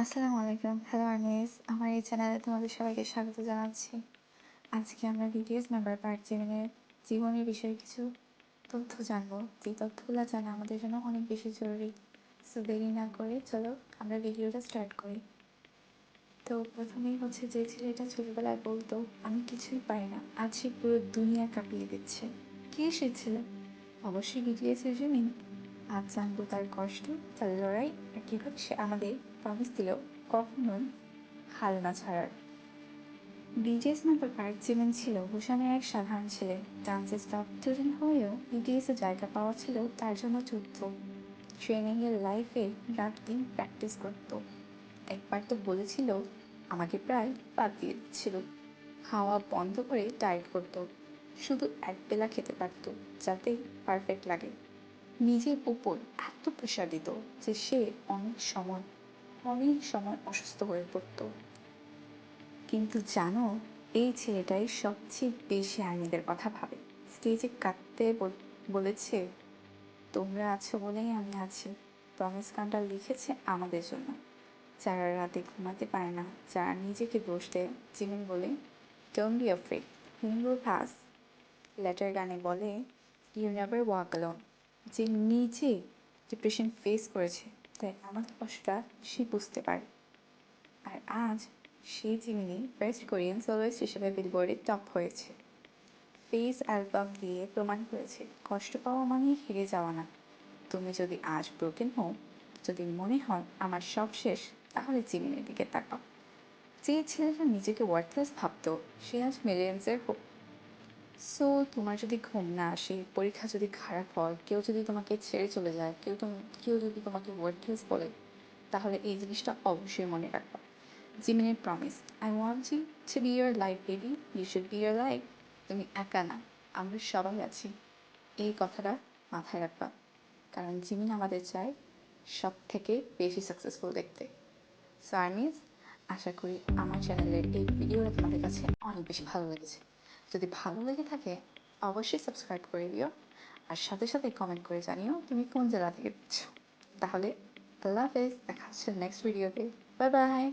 আসসালামু আলাইকুম। Hello armies, আমার এই চ্যানেলে তোমাদের সবাইকে স্বাগত জানাচ্ছি। আজকে আমরা বিটিএস মেম্বার পার্ক জিমিনের জীবনের বিষয়ে কিছু তথ্য জানবো। যে তথ্যগুলো জানা আমাদের জন্য অনেক বেশি জরুরি। সো দেরি না করে চলো আমরা ভিডিওটা স্টার্ট করি। তো প্রথমেই হচ্ছে যে ছেলেটা ছোটবেলায় বলতো আমি কিছুই পারি না, আজ সে পুরো দুনিয়া কাঁপিয়ে দিচ্ছে। কে সে ছেলে? অবশ্যই বিটিএসের জিমিন। আজ জানবো তার কষ্ট, তার লড়াই, আর কীভাবে সে আমাদের প্রমিস দিল কখনোই হাল না ছাড়ার। বিটিএস মেম্বার পার্ক জিমিন ছিল বুসানের এক সাধারণ ছেলে। ডান্সের টপ স্টুডেন্ট হয়েও বিটিএসে জায়গা পাওয়া ছিল তার জন্য যুদ্ধ। ট্রেনিংয়ের লাইফে রাত দিন প্র্যাকটিস করত। একবার তো বলেছিল আমাকে প্রায় বাদ দিয়ে দিচ্ছিল। খাওয়া বন্ধ করে ডায়েট করতো, শুধু এক বেলা খেতে পারতো যাতে পারফেক্ট লাগে। নিজের উপর এত প্রেশার দিত যে সে অনেক সময় অসুস্থ হয়ে পড়ত। কিন্তু জানো, এই ছেলেটাই সবচেয়ে বেশি আর্মিদের কথা ভাবে। স্টেজে কাঁদতে বলেছে তোমরা আছো বলেই আমি আছি। প্রমিস গানটা লিখেছে আমাদের জন্য, যারা রাতে ঘুমাতে পারে না, যারা নিজেকে দোষ দেয়। জিমিন বলে don't be afraid, he will pass. Letter গানে বলে ইউ নেভার ওয়াক অ্যালোন। যে নিজে ডিপ্রেশন ফেস করেছে, তাই আমাদের কষ্টটা সে বুঝতে পারে। আর আজ সেই জিমিনি বেস্ট কোরিয়ান সোলোইস্ট হিসেবে বিলবোর্ডে টপ হয়েছে। ফেস অ্যালবাম দিয়ে প্রমাণ করেছে কষ্ট পাওয়া মানে হেরে যাওয়া না। তুমি যদি আজ ব্রোকেন হও, যদি মনে হয় আমার সব শেষ, তাহলে জিমিনের দিকে তাকাও। যে ছেলেটা নিজেকে ওয়ার্থলেস ভাবতো, সে আজ মিলিয়ন্সের হোক। সো তোমার যদি ঘুম না আসে, পরীক্ষা যদি খারাপ হয়, কেউ যদি তোমাকে ছেড়ে চলে যায়, কেউ যদি তোমাকে ওয়ার্থলেস বলে, তাহলে এই জিনিসটা অবশ্যই মনে রাখবা। জিমিনের promise, I want you to be your life baby, you should be your life. তুমি একা না, আমরা সবাই আছি। এই কথাটা মাথায় রাখবা, কারণ জিমিন আমাদের চায় সব থেকে বেশি সাকসেসফুল দেখতে। সো আর্মিজ, আশা করি আমার চ্যানেলের এই ভিডিওটা তোমাদের কাছে অনেক বেশি ভালো লেগেছে। যদি ভালো লেগে থাকে অবশ্যই সাবস্ক্রাইব করে দিও, আর সাথে সাথে কমেন্ট করে জানিও তুমি কোন জেলা থেকে দেখছো। তাহলে আল্লাহ হাফেজ, দেখা হচ্ছে নেক্সট ভিডিওতে। Bye bye.